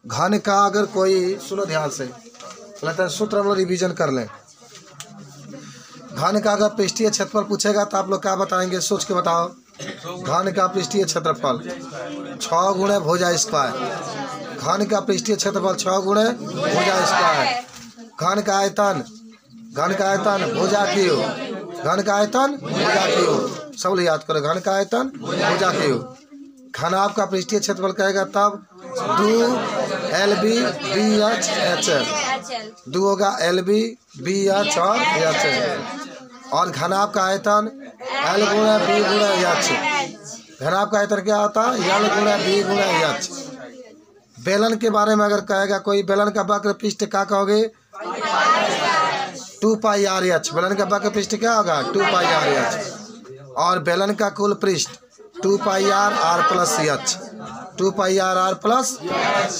घन का अगर कोई, सुनो ध्यान से, लगता है सूत्र हम लोग रिविजन कर लें। घन का अगर पृष्ठीय क्षेत्रफल पूछेगा तो आप लोग क्या बताएंगे, सोच के बताओ। घन का पृष्ठीय क्षेत्रफल 6 गुणे भुजा स्क्वायर। घन का पृष्ठीय क्षेत्रफल 6 गुणे भुजा स्क्वायर। घन का आयतन, घन का आयतन भुजा क्यू, घन का आयतन भुजा क्यू, सब लोग याद करो, घन का आयतन भुजा क्यू। घनाभ का पृष्ठीय क्षेत्रफल कहेगा तब 2 LB/BH/HL, 2 होगा LB, BH और HL। और घनाभ का आयतन L गुणा B गुणा H। घनाभ का आयतन क्या होता है, L गुणा B गुणा H। बेलन के बारे में अगर कहेगा कोई, बेलन का वक्र पृष्ठ क्या कहोगे, 2πr/h। बेलन का वक्र पृष्ठ क्या होगा, 2πr/h। और बेलन का कुल पृष्ठ 2πr/r+h, 2πr/r+।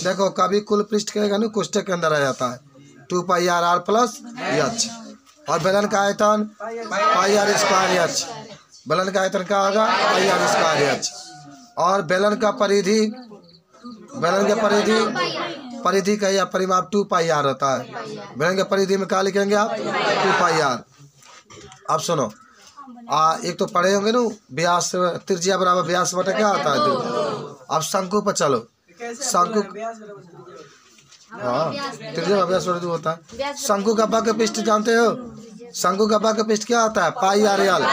देखो कभी कुल पृष्ठ कहेगा ना, कोष्ठक के अंदर आ जाता है 2πr/r+h। और बेलन का आयतन πr²h। बेलन का आयतन क्या होगा, πr²h। और बेलन का परिधि, बेलन के परिधि का या परिमाप 2πr होता है। बेलन के परिधि में क्या लिखेंगे आप, 2πr। अब सुनो, एक तो पढ़े होंगे ना, व्यास त्रिज्या बराबर व्यास बटा क्या होता है 2। अब शंकु पर चलो, शंकु, हाँ त्रिज्या व्यास बटा 2 होता है। शंकु का वक्र पृष्ठ जानते हो, शंकु का वक्र पृष्ठ क्या होता है, πr/l,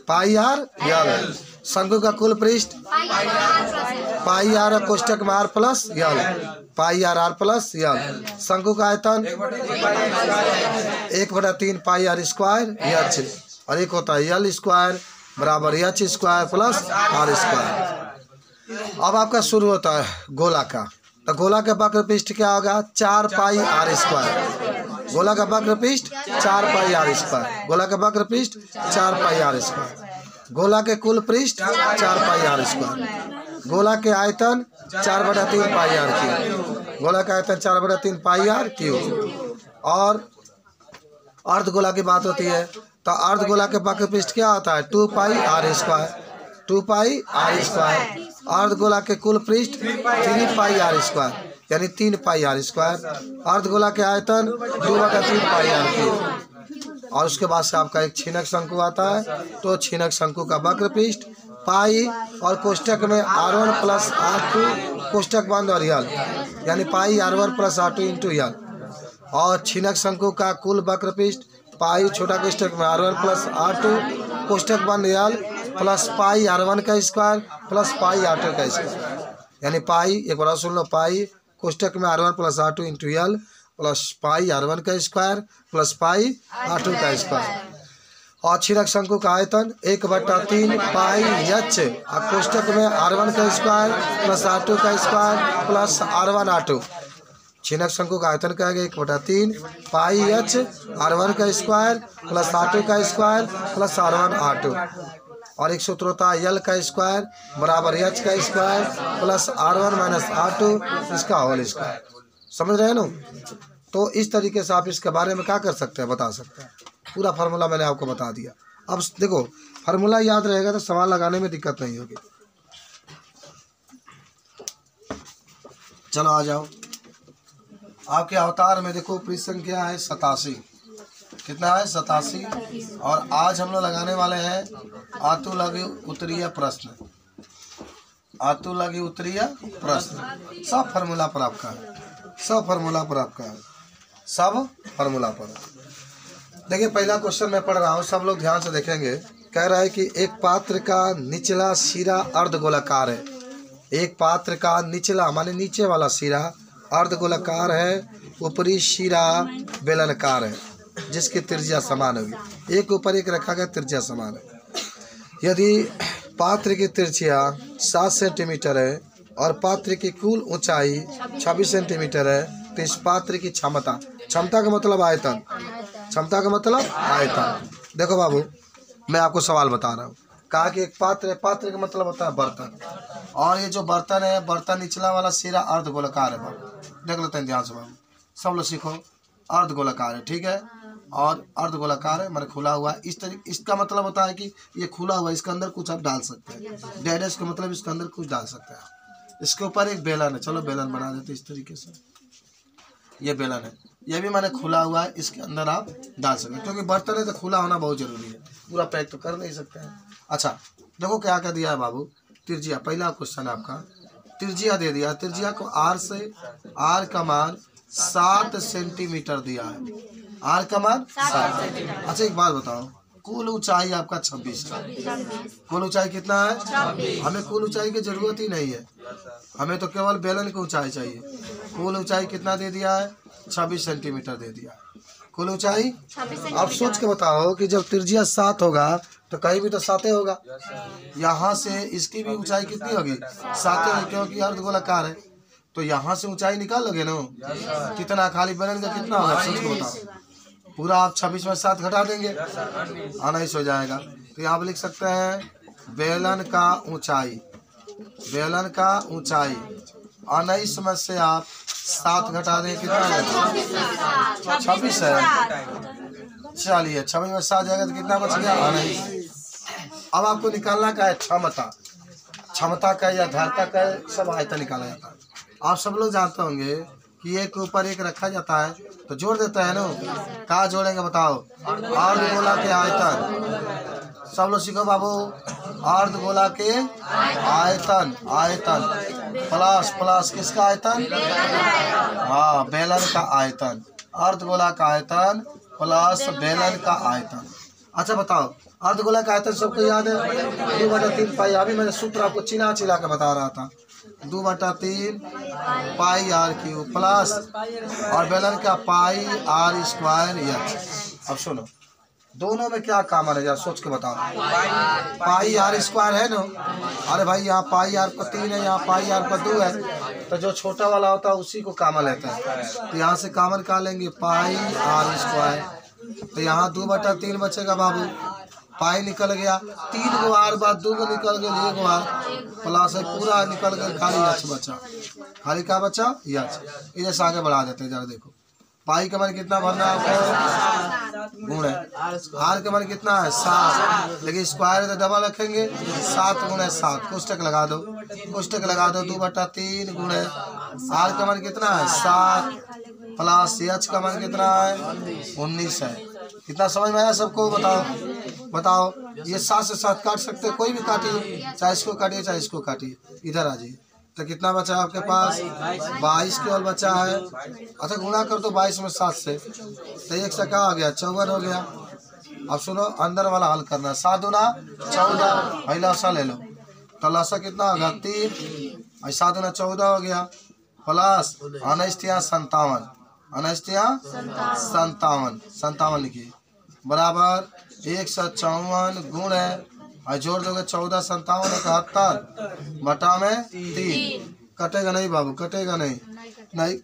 πr/l। शंकु का कुल पृष्ठ πr कोष्ठक में r+l, πr/r+l। शंकु का आयतन 1/3 πr²h। और एक होता है L² बराबर H² प्लस R²। अब आपका शुरू होता है गोला का, तो गोला का वक्र पृष्ठ क्या होगा, 4πr²। गोला का वक्र पृष्ठ 4πr²। गोला का वक्र पृष्ठ 4πr²। गोला के कुल पृष्ठ 4πr²। गोला के आयतन 4/3 πr³। गोला का आयतन 4/3 πr³। और अर्धगोला की बात होती है, तो अर्धगोला के वक्र पृष्ठ क्या होता है, 2πr², 2πr²। अर्धगोला के कुल पृष्ठ 3πr², यानी 3πr²। अर्धगोला के आयतन 2/3 πr³। और उसके बाद से आपका एक छीनक शंकु आता है, तो छीनक शंकु का वक्र पृष्ठ पाई और कोष्ठक में r1 + r2 कोष्ठक बंद और यल, यानी πr1 + r2 × यल। और छीनक शंकु का कुल वक्र पृष्ठ पाई छोटा कोष्ठक में r1 + r2 कोष्ठक बंद यल प्लस πr1 का स्क्वायर प्लस πr2 का स्क्वायर, यानी पाई, एक बार सुन लो, पाई कोष्ठक में r1 + r2 × यल प्लस πr1 का स्क्वायर प्लस πr2 का स्क्वायर। और छीनक शंकु का आयतन 1/3 πh और कोष्ठक में r1 का स्क्वायर प्लस r2 का स्क्वायर प्लस r1r2। छीनक शंकु का आयतन क्या है, 1/3 πh r1 का स्क्वायर प्लस r2 का स्क्वायर प्लस r1r2। और एक सूत्र होता है यल का स्क्वायर बराबर h का स्क्वायर प्लस r1 - r2 इसका होल स्क्वायर। समझ रहे हैं ना। तो इस तरीके से आप इसके बारे में क्या कर सकते हैं, बता सकते हैं। पूरा फार्मूला मैंने आपको बता दिया। अब देखो फार्मूला याद रहेगा तो सवाल लगाने में दिक्कत नहीं होगी। चलो आ जाओ, आपके अवतार में देखो पृष्ठ संख्या है 87। कितना है, 87। और आज हम लोग लगाने वाले हैं आतु लघु उत्तरीय प्रश्न। आतु लघु उत्तरीय प्रश्न सब फार्मूला पर आपका है, सब फार्मूला पर आपका है, सब फार्मूला पर। देखिए पहला क्वेश्चन मैं पढ़ रहा हूँ, सब लोग ध्यान से देखेंगे। कह रहा है कि एक पात्र का निचला सिरा अर्धगोलाकार है। एक पात्र का निचला माने नीचे वाला सिरा अर्धगोलाकार है, ऊपरी सिरा बेलनाकार है, जिसकी त्रिज्या समान होगी। एक ऊपर एक रखा गया, त्रिज्या समान है। यदि पात्र की त्रिज्या 7 सेंटीमीटर है और पात्र की कुल ऊंचाई 26 सेंटीमीटर है, तो इस पात्र की क्षमता, क्षमता का मतलब आयतन, क्षमता का मतलब आयतन। देखो बाबू मैं आपको सवाल बता रहा हूँ। कहा कि एक पात्र है, पात्र का मतलब होता है बर्तन, और ये जो बर्तन है, बर्तन निचला वाला सिरा अर्धगोलाकार है। बाबू देख लेते हैं ध्यान से, बाबू सब लोग सीखो। अर्धगोलाकार है, ठीक है, और अर्धगोलाकार है मैंने खुला हुआ है। इस तरीके, इसका मतलब होता है कि ये खुला हुआ है, इसके अंदर कुछ आप डाल सकते हैं। डैडेस का मतलब इसके अंदर कुछ डाल सकते हैं। इसके ऊपर एक बेलन है, चलो बेलन बना देते इस तरीके से। ये बेलन है, ये भी मैंने खुला हुआ है, इसके अंदर आप डाल सकते हैं, क्योंकि बर्तन है तो खुला होना बहुत जरूरी है, पूरा पैक तो कर नहीं सकते हैं। अच्छा देखो क्या क्या दिया है बाबू, त्रिज्या, पहला क्वेश्चन आपका त्रिज्या दे दिया, त्रिज्या को आर से, आर का मान 7 सेंटीमीटर दिया है, आर का मान 7। अच्छा एक बात बताओ, कुल ऊंचाई आपका 26 है, कुल ऊंचाई कितना है? हमें कुल ऊंचाई की जरूरत ही नहीं है, हमें तो केवल बेलन की ऊंचाई चाहिए। कुल ऊंचाई कितना दे दिया है? 26 सेंटीमीटर दे दिया कुल ऊंचाई। आप सोच के बताओ कि जब त्रिज्या 7 होगा तो कहीं भी तो 7 होगा, यहाँ से इसकी भी ऊंचाई कितनी होगी? 7 होगी, क्योंकि अर्धगोलाकार है। तो यहाँ से ऊंचाई निकाल लोगे ना, कितना खाली बेलन का कितना होगा? सोच के बताओ, पूरा आप 26 में 7 घटा देंगे, 19 हो जाएगा। तो यहाँ पर लिख सकते हैं बेलन का ऊंचाई, बेलन का ऊंचाई 19 में से आप 7 घटा दें, कितना है? 26 है। चलिए 26 में 7 जाएगा तो कितना बच गया? 19। अब आपको निकालना क्या है? क्षमता, क्षमता का या धारता का सब आयतन निकाला जाता है। आप सब लोग जानते होंगे कि एक के ऊपर एक रखा जाता है तो जोड़ देता है ना, कहाँ जोड़ेंगे बताओ? अर्धगोला के आयतन, सब लोग सीखो बाबू, अर्धगोला के आयतन, आयतन प्लस प्लस किसका आयतन? हाँ बेलन का आयतन, अर्धगोला का आयतन प्लस बेलन का आयतन। अच्छा बताओ, अर्धगोला का आयतन सबको याद है? 2/3 पाई, अभी मैंने सूत्र आपको चिल्ला चिल्ला के बता रहा था, 2/3 पाई आर क्यूब प्लस और बेलन का पाई आर स्क्वायर एच। अब सुनो, दोनों में क्या कॉमन है जरा सोच के बताओ? पाई आर स्क्वायर है ना, अरे भाई यहाँ पाई आर पर 3 है, यहाँ पाई आर पर 2 है, तो जो छोटा वाला होता है उसी को कॉमन लेता है। तो यहाँ से कॉमन का लेंगे पाई आर स्क्वायर, तो यहाँ 2/3 बचेगा बाबू, पाई निकल गया, 3 गो आर बाद 2 गो निकल गया, 1 आर प्लस पूरा निकल गया, खाली एच बचा, खाली क्या बचा? एच। इधर आगे बढ़ा देते हैं जरा, देखो पाई का मान कितना भरना है आपको? गुण है, आर का मान कितना है? 7, लेकिन स्क्वायर तो डबल रखेंगे, 7 × 7, कोष्टक लगा दो, कोष्टक लगा दो, 2/3 गुण है, आर का मान कितना है? 7 प्लस एच का मान कितना है? 19 है। कितना समझ में आया सबको? बताओ बताओ, ये 7 से 7 काट सकते हैं, कोई भी काटिए, चाहे इसको काटिए चाहे इसको काटिए। इधर आ जाइए, तो कितना बचा आपके पास? 22 केवल बचा है। अच्छा गुणा कर दो 22 में 7 से, तो 1 से क्या आ गया? 54 हो गया। अब सुनो, अंदर वाला हल करना, 7 दूना 14, भाई लसा ले लो, तो लसा कितना होगा? 3, 7 दूना 14 हो गया, प्लस 59 57 लिखिए, बराबर 154 गुण है, और जोड़ दोगे 14 57 71 बटा में 3, कटेगा नहीं बाबू, कटेगा नहीं, नहीं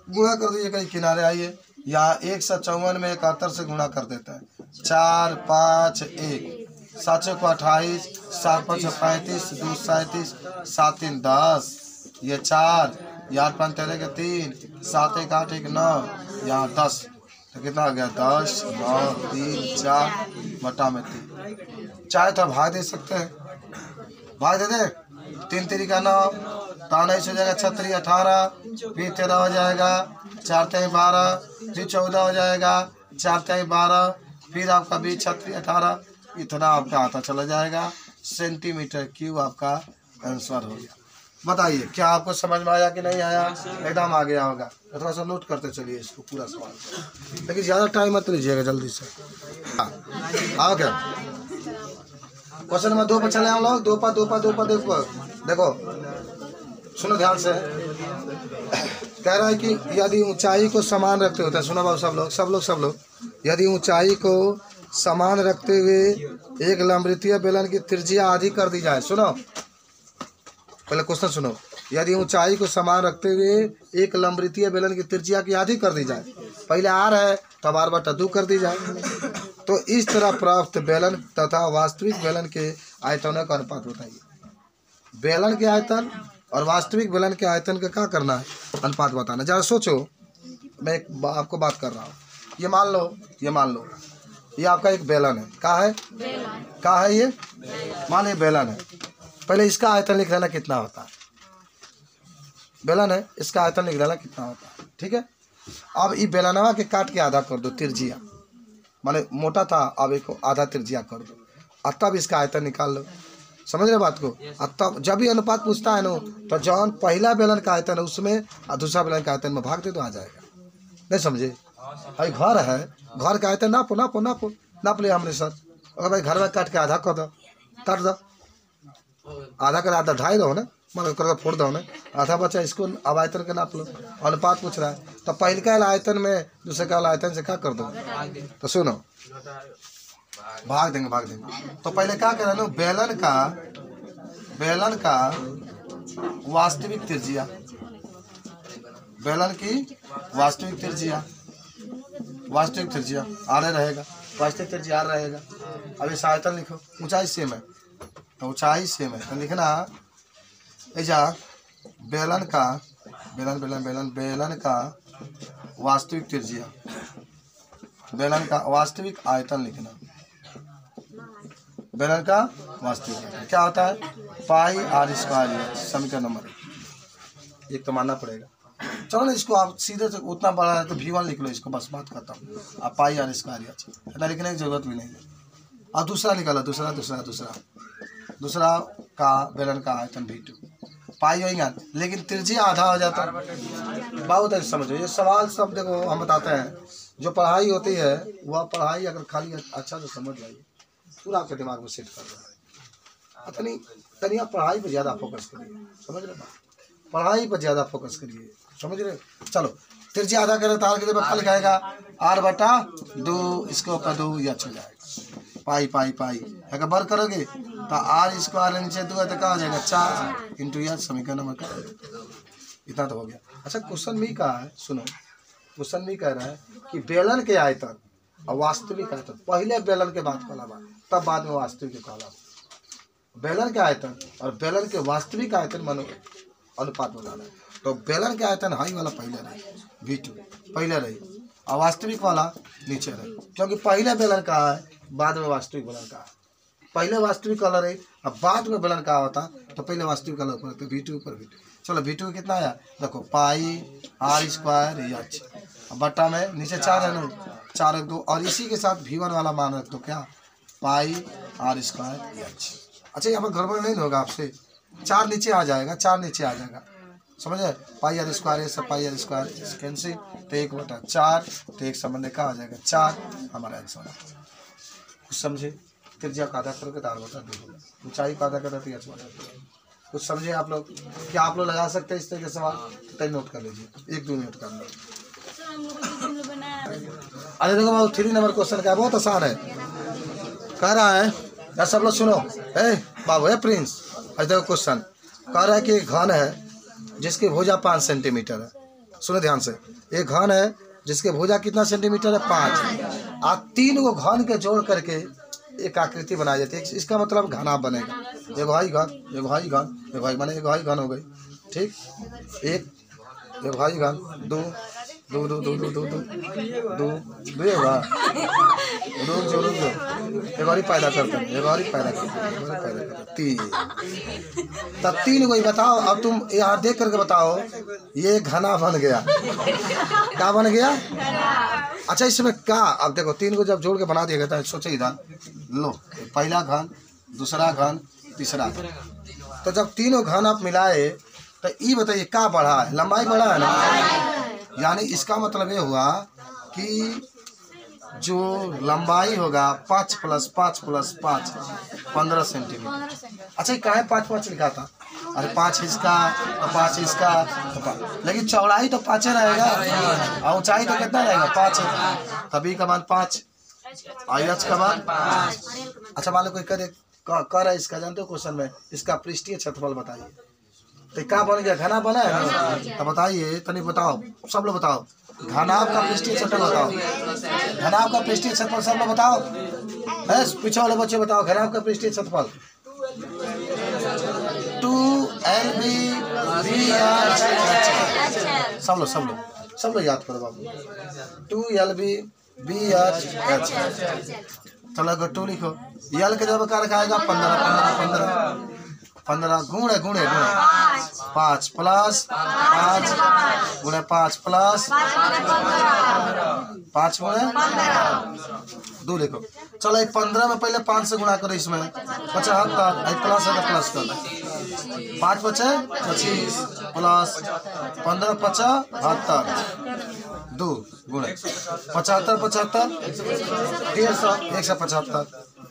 गुणा कर दीजिए, कहीं किनारे आइए, यहाँ 154 में 71 से गुणा कर देता है, 4 5 1, 7 को 28, 7 5 35, 2 37, 7 3 10, ये 4, 8 5 13 के 3, 7 1 8 1 9, यहाँ 10, तो कितना हो गया? 10 9 3 4 बटा में 3। चाहे तो भाग दे सकते हैं, भाग दे दे, 3 3 का 9, तो 19 हो जाएगा, 36 18, फिर 13 हो जाएगा, 4 3 12, फिर 14 हो जाएगा, 4 3 12, फिर आपका 20 36 18, इतना आपका आता चला जाएगा, सेंटीमीटर क्यूब आपका आंसर हो गया। बताइए क्या आपको समझ में आया कि नहीं आया? एकदम आ गया होगा, तो थोड़ा सा नोट करते चलिए इसको पूरा सवाल, लेकिन ज़्यादा टाइम मत लीजिएगा, जल्दी से। हाँ क्या क्वेश्चन नंबर 2 पर चले हम लोग, 2 पर देखो सुनो ध्यान से, कह रहा है कि यदि ऊंचाई को समान रखते होते हैं, सुनो बाबू सब लोग, यदि ऊंचाई को समान रखते हुए एक लंबवृत्तीय बेलन की त्रिज्या आधी कर दी जाए, सुनो पहले क्वेश्चन सुनो, यदि ऊंचाई को समान रखते हुए एक लंबवृत्तीय बेलन की त्रिज्या की आधी कर दी जाए, पहले आर है तो आर बटा 2 कर दी जाए, तो इस तरह प्राप्त बेलन तथा वास्तविक बेलन के आयतनों का अनुपात बताइए। बेलन के आयतन और वास्तविक बेलन के आयतन का क्या करना है? अनुपात बताना। जरा सोचो, मैं एक आपको बात कर रहा हूँ, ये मान लो ये आपका एक बेलन है, कहाँ है ये? मान ये बेलन है, पहले इसका आयतन लिख लेना कितना होता है, बेलन है, इसका आयतन लिख डाला कितना होता है। ठीक है, अब ये बेलनवा के काट के आधा कर दो तिरजिया, माने मोटा था अब एक आधा तिरजिया कर दो, और तब इसका आयतन निकाल लो। समझ रहे बात को? और तब जब भी अनुपात पूछता है ना, तो जौन पहला बेलन का आयतन है उसमें और दूसरा बेलन का आयतन में भाग दे तो आ जाएगा। नहीं समझे? भाई घर है, घर का आयतन नापो नापो नापो नाप लिया हमने सर। अगर भाई घर में काट के आधा कर दो, काट दो, आधा कर आधा ढाई दो ना, मान कर फोड़ दो ना, आधा बचा, इसको अब आयतन के नाप लो। अनुपात पूछ रहा है तो पहले का आयतन में दूसरे का आयतन से क्या कर दो, तो सुनो भाग देंगे भाग देंगे। तो पहले क्या कर रहे, बेलन का वास्तविक त्रिज्या, बेलन की वास्तविक त्रिज्या आर रहेगा, वास्तविक त्रिज्या आर रहेगा। अब इस आयतन लिखो, ऊंचाई सेम है तो ऊंचाई सेम है तो लिखना ऐसा बेलन का वास्तविक त्रिज्या, बेलन का वास्तविक आयतन लिखना, बेलन का वास्तविक आयतन क्या होता है, पाई आर स्क्वायर। समीकरण नंबर 1 तो मानना पड़ेगा। चलो ना, इसको आप सीधे से उतना बड़ा है तो V1 लिख लो, इसको बस बात करता हूँ। आप पाई आर स्क्वायर इतना लिखने की जरूरत भी नहीं है। और दूसरा निकालो, दूसरा का बेलन का आयतन V2 पाई होगा, लेकिन त्रिज्या आधा हो जाता है। बहुत अच्छे समझो, ये सवाल सब देखो हम बताते हैं। जो पढ़ाई होती है वह पढ़ाई अगर खाली अच्छा से समझ जाइए, पूरा आपके दिमाग में सेट कर रहा है। तनी आप पढ़ाई पर ज़्यादा फोकस करिए, समझ रहे बात, पढ़ाई पर ज़्यादा फोकस करिए, समझ रहे। चलो त्रिज्या आधा करें तो आर के लिए क्या लिखाएगा, R/2, इसके ऊपर 2 या चल जाएगा, पाई पाई पाई अगर बर करोगे तो आर स्क्वायर नीचे 2 है तो क्या हो जाएगा 4 इंटू या समीकरण नंबर का। इतना तो हो गया। अच्छा क्वेश्चन भी कहा है, सुनो क्वेश्चन भी कह रहा है कि बेलन के आयतन और वास्तविक आयतन, पहले बेलन के बात कहला बा तब बाद में वास्तविक कहला। बेलन के आयतन और बेलन के वास्तविक आयतन मानो अनुपात बनाना है। तो बेलन के आयतन हाई वाला पहले रही, V2 पहले रही, और वास्तविक वाला नीचे रही, क्योंकि पहले बेलन का है बाद में वास्तविक बेलन का है। पहले वास्तविक कलर है अब बाद में बेलन का होता तो पहले वास्तविक कलर ऊपर, तो V2 ऊपर V2। चलो V2 कितना आया देखो, पाई आर स्क्वायर एच, बट्टा में नीचे 4 है ना, 4 रख दो, और इसी के साथ V1 वाला मान रख दो, क्या पाई आर स्क्वायर एच। अच्छा यहाँ पर गड़बड़ नहीं होगा आपसे, 4 नीचे आ जाएगा, 4 नीचे आ जाएगा, समझे। पाई आर स्क्वायर है, सब पाई आर स्क्वायर कैंसिल, तो 1/4 तो एक संबंध का आ जाएगा 4, हमारा आंसर। कुछ समझे? त्रिज्या का आधा करके तो R/2, ऊंचाई का आधा करके तो H/2। कुछ समझे आप लोग? क्या आप लोग लगा सकते हैं इस तरह के सवाल? तो नोट कर लीजिए, 1-2 मिनट कर लो। अरे देखो बाबू 3 नंबर क्वेश्चन का बहुत आसान है, कह रहा है यार सब लोग सुनो, बाबू है प्रिंस। अच्छा देखो क्वेश्चन कह रहा है कि एक घन है जिसकी भुजा 5 सेंटीमीटर है, सुनो ध्यान से। एक घन है जिसके भुजा कितना सेंटीमीटर है 5, और 3 को घन के जोड़ करके एक आकृति बनाई जाती है। इसका मतलब घना बनेगा, एगो हाई घन, एगो हाई घन, एगो हाई, माने एगो हाई घन हो गई, ठीक। एगो हाई घन, 2 होगा, रुक जो एगो और पैदा करते हैं, एगो और पैदा करते हैं, 3। तब 3 को बताओ। अब तुम यहाँ देख करके बताओ, ये घना बन गया, क्या बन गया? अच्छा इसमें क्या, अब देखो 3 को जब जोड़ के बना दिया गया था, सोचो इधर लो, पहला घन, दूसरा घन, तीसरा घन, तो जब 3 घन आप मिलाए तो ये बताइए क्या बढ़ा है, लंबाई बढ़ा है ना। यानी इसका मतलब ये हुआ कि जो लंबाई होगा 5 + 5 + 5 15 सेंटीमीटर। अच्छा ये काहे 5-5 लिखा था? अरे 5 इसका तो 5 इसका तो 5, लेकिन चौड़ाई तो 5 रहेगा और ऊंचाई तो कितना रहेगा 5 है, तभी का मान 5, आयच का मान 5। अच्छा मान लो कोई कर है इसका, जानते हो क्वेश्चन में इसका पृष्ठीय क्षेत्रफल बताइए, तो क्या बन गया, घना बना है ना। तो बताइए तनी बताओ, सब लोग बताओ, घनाभ का पृष्ठीय क्षेत्रफल बताओ, घनाभ का पृष्ठीय क्षेत्रफल सब लोग बताओ, पीछे वाले बच्चे बताओ, घनाभ का पृष्ठीय क्षेत्रफल 2LB/BH। सब लोग याद करो बाबू, 2LB/BH। चलो अगर 2 लिखो, यल के जब का रखाएगा 15, 15 गुणे गुणे गुणे 5 प्लस 5 गुणे 5 प्लस 5 गुणे 2 लिखो। चलो 15 में पहले 5 से गुणा करो, इसमें 75 प्लस है तो प्लस कर 5 बचे 25 प्लस 15 75 2 गुणे 75 75 150 175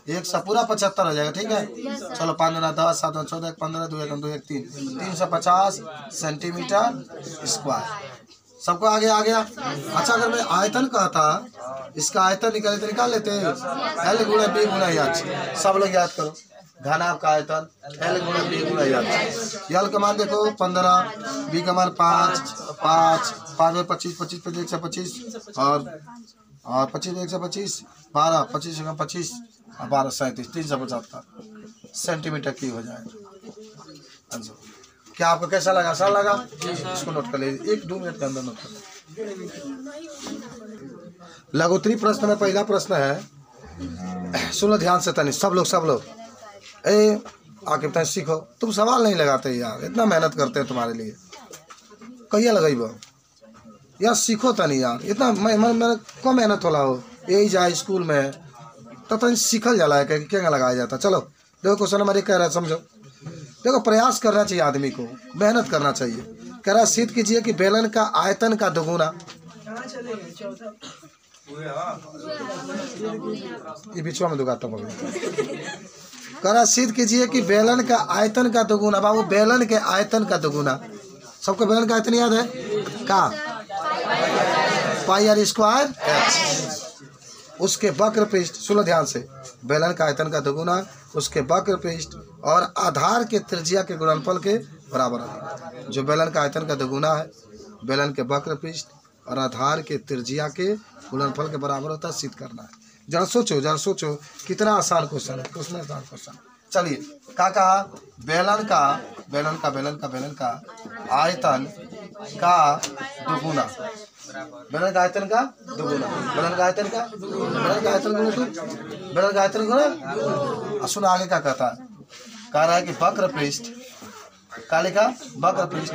100 पूरा 75 हो जाएगा। ठीक है, चलो 5 9 10 7 14 15 2 1 2 1 3 350 सेंटीमीटर स्क्वायर। सबको आगे आ गया। अच्छा, अगर मैं आयतन कहता, इसका आयतन निकाले तो निकाल लेते हैं, L गुणे B गुणा H। सब लोग याद करो, घनाभ का आयतन L गुणे B गुणा H। L का मान देखो 15, B का मान 5 5 5 में 25 25 पे 125 और 25 125 12 25 25 और 12 37 375 सेंटीमीटर की हो जाएगा। क्या आपको कैसा लगा? आसान लगा? इसको नोट कर लीजिए, 1-2 मिनट के अंदर नोट कर। लघुत्तरी प्रश्न में पहला प्रश्न है, सुनो ध्यान से तनी सब लोग आके तनी सीखो। तुम सवाल नहीं लगाते यार, इतना मेहनत करते हैं तुम्हारे लिए, कहिया लगाइबो यार, सीखो तनी यार, इतना मैं कम मेहनत होला हो, यही जाए स्कूल में तो तनी सीखल जाला है क्या लगाया जाता। चलो देखो क्वेश्चन नंबर 1 कह रहा है, समझो। देखो प्रयास करना चाहिए आदमी को, मेहनत करना चाहिए। कह रहा सिद्ध कीजिए कि बेलन का आयतन का दोगुना, ये बीचवा में दुगाता पकड़। कह रहा सिद्ध कीजिए कि बेलन का आयतन का दोगुना, बाबू बेलन के आयतन का दोगुना। सबको बेलन का आयतन याद है का? पाई आर स्क्वायर एच। उसके वक्र पृष्ठ, सुनो ध्यान से, बेलन का आयतन का दोगुना उसके वक्र पृष्ठ और आधार के त्रिज्या के गुणनफल के बराबर है। जो बेलन का आयतन का दोगुना है, बेलन के वक्र पृष्ठ और आधार के त्रिज्या के गुणनफल के बराबर होता है, सिद्ध करना है। जरा सोचो कितना आसान क्वेश्चन है, कितना आसान क्वेश्चन। चलिए क्या कहा? बेलन का आयतन का दोगुना, बेलन का आयतन का दोगुना, बेलन का आयतन का बेलन का आयतन गुना। सुनो आगे क्या कहता है? कह रहा है कि वक्र पृष्ठ, काले का वक्र पृष्ठ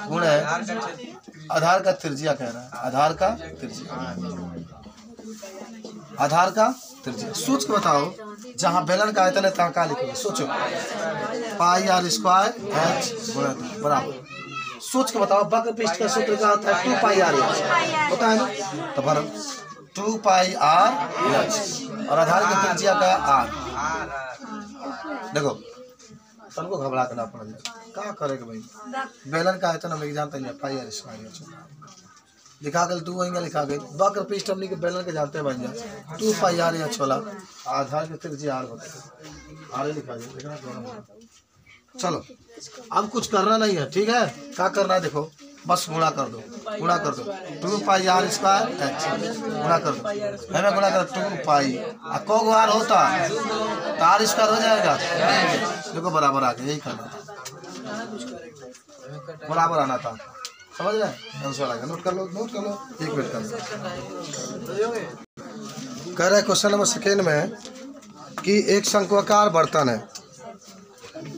गुणे आधार का त्रिज्या, कह रहा है आधार का त्रिज्या। सोच के बताओ, जहाँ बेलन का आयतन है तहाँ क्या लिखोगे? सोचो, पाई आर स्क्वायर एच गुणा बराबर। सोच के बताओ, वक्र पृष्ठ का सूत्र क्या होता है? 2 पाई आर एच होता है ना, तो भरो 2 पाई आर एच और आधार की त्रिज्या का आर। देखो सबको घबरा करना पड़ जाए, क्या करेगा भाई? बेलन का आयतन हम लोग जानते हैं, पाई आर स्क्वायर लिखा गया, 2 वहीं लिखा गया। वक्र पृष्ठ हमने के बेलन के जानते हैं बन जाए 2 पाई आर एच वाला, आधार की त्रिज्या आर होता है, आर लिखा गया। चलो अब कुछ करना नहीं है, ठीक है? क्या करना है देखो, बस गुणा कर दो 2 पाई आर स्क्वायर एच गुणा कर दो, हमें गुणा कर 2 पाई को आर होता तो आर स्क्वायर हो जाएगा। देखो बराबर आ गया, यही करना था, बराबर आना था, समझ रहे? आंसर आ गया, नोट कर लो 1 मिनट कर लो। कह रहे क्वेश्चन नंबर 2 में कि एक शंक्वाकार बर्तन है,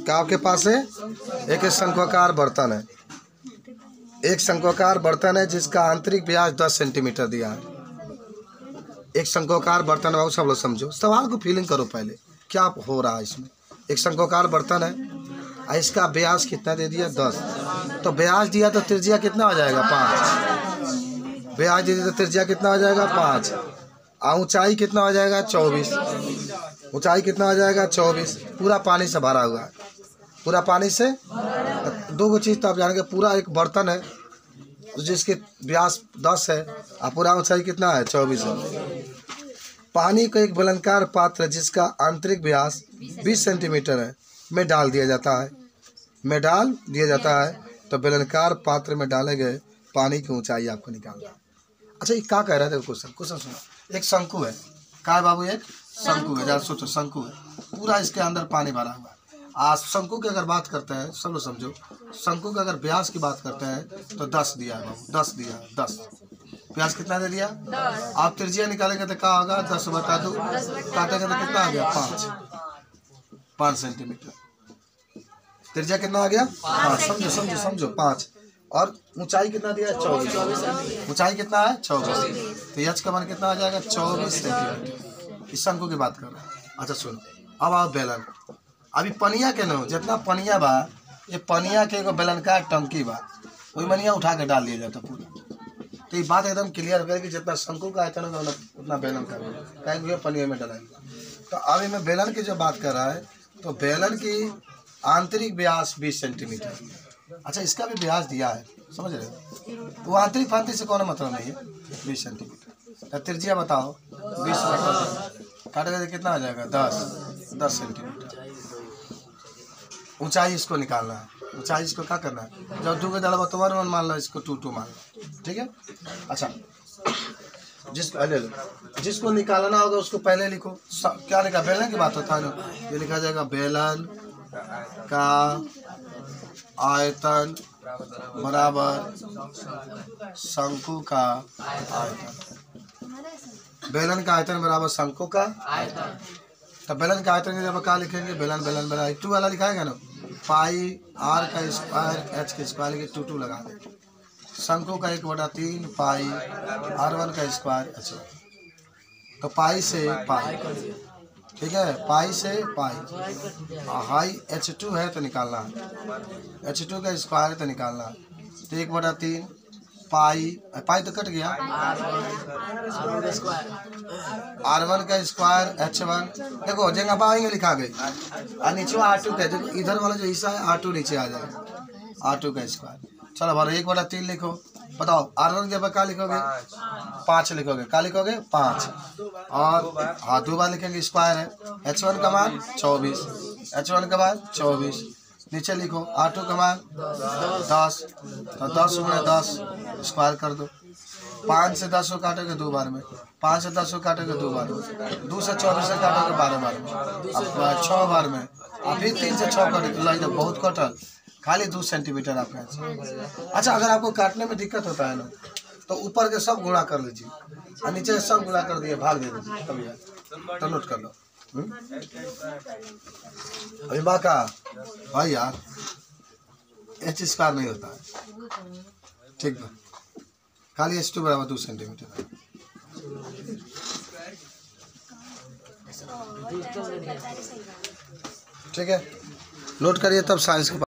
क्या आपके पास है? एक शंक्वाकार बर्तन है, एक शंक्वाकार बर्तन है जिसका आंतरिक व्यास 10 सेंटीमीटर दिया है। एक शंक्वाकार बर्तन है, सब लोग समझो, सवाल को फीलिंग करो पहले क्या हो रहा है इसमें। एक शंक्वाकार बर्तन है, इसका व्यास कितना दे दिया? 10। तो व्यास दिया तो त्रिज्या कितना हो जाएगा? 5। व्यास दे दिया तो त्रिज्या कितना हो जाएगा? 5। और ऊंचाई कितना हो जाएगा? 24। ऊंचाई कितना हो जाएगा? 24। पूरा पानी से भरा हुआ है, पूरा पानी से। 2 चीज़ तो आप जानेंगे, पूरा एक बर्तन है जिसके व्यास 10 है और पूरा ऊंचाई कितना है? 24 है। पानी को एक बेलनाकार पात्र जिसका आंतरिक व्यास 20 सेंटीमीटर है में डाल दिया जाता है, तो बेलनाकार पात्र में डाले गए पानी की ऊंचाई आपको निकालना है। अच्छा ये क्या कह रहा है? क्वेश्चन सुनो। एक शंकु है, क्या है बाबू? एक शंकु है, ज़्यादा सोचो, शंकु है, पूरा इसके अंदर पानी भरा हुआ है। आज शंकु की अगर बात करते हैं, सब लोग समझो, शंकु का अगर व्यास की बात करते हैं तो 10 दिया है बाबू, 10 दिया, 10 व्यास कितना दे दिया? आप त्रिज्या निकालेंगे तो क्या होगा? 10 बटा 2 काटेंगे तो कितना आ गया? 5 सेंटीमीटर। त्रिज्या कितना आ गया 5, समझो समझो समझो 5, और ऊंचाई कितना दिया है 24, ऊंचाई कितना है 24, तो एच का मान कितना आ जाएगा 24 सेंटीमीटर। इस शंकु की बात कर रहे हैं। अच्छा सुनो, अब आओ बेलन। अभी पनिया के न जितना पनिया बा, ये पनिया के एगो बेलन का टंकी बा, वही मनिया उठा के डाल दिया जाता पूरा। तो ये बात एकदम क्लियर हो कि जितना शंकु का आयतन होगा उतना बेलन का कहेंगे पनिया में डालेंगे। तो अब मैं बेलन की जो बात कर रहा है, तो बेलन की आंतरिक व्यास 20 सेंटीमीटर। अच्छा, इसका भी व्यास दिया है, समझ रहे हो? तो आंतरिक फांति से कौन मतलब नहीं है, 20 सेंटीमीटर। तो त्रिज्या बताओ 20 काटेगा तो कितना आ जाएगा 10 सेंटीमीटर। ऊंचाई इसको निकालना है, ऊंचाई इसको क्या करना है, जब 2 के दड़बा तो 1 1 मान लो, इसको 2 2 मान लो, ठीक है। अच्छा, जिसको निकालना होगा उसको पहले लिखो। क्या लिखा, बेलन की बात होता है ना, ये लिखा जाएगा बेलन का आयतन बराबर शंकु का आयतन। बेलन का आयतन बराबर शंकु का आयतन। तो बेलन का आयतन जब क्या लिखेंगे, बेलन बेलन बेलन 2 वाला लिखाएगा ना, पाई आर का स्क्वायर एच के स्क्वायर के 2 2 लगा दे। शंकु का 1/3 पाई R1 का स्क्वायर एच। तो पाई से पाई, ठीक है, पाई से पाई। हाई H2 है तो निकालना है, H2 का स्क्वायर है तो निकालना है। तो 1/3 पाई, पाई तो कट गया, R1 का स्क्वायर H1। देखो जगह पाएंगे लिखा गई, और नीचे R2 का, देखो इधर वाला जो हिस्सा है R2 नीचे आ जाएगा, R2 का स्क्वायर। चलो भाई 1/3 लिखो। बताओ R1 के बाद क्या लिखोगे, 5 लिखोगे, क्या लिखोगे 5, और हाँ 2 बार लिखेंगे, स्क्वायर है। H1 का मान 24, H1 का मान 24, नीचे लिखो R2 का मान 10, तो 10 × 10 स्क्वायर कर दो। 5 से 10 को काटोगे 2 बार में, 5 से 10 को काटोगे 2 बार में, 2 से 24 से काटोगे 12 बार में, अब 6 बार में, अभी 3 से 6 काटोगे, बहुत कटल, खाली 2 सेंटीमीटर आपका। अच्छा, अगर आपको काटने में दिक्कत होता है ना, तो ऊपर के सब गुणा कर लीजिए, और नीचे सब गुणा कर दिए भाग दे दीजिए, तब यार तो नोट कर लो। अभी बाका भाई यार H स्क्वायर नहीं होता है, ठीक है, खाली H2 बराबर 2 सेंटीमीटर। ठीक है, नोट करिए तब साइंस के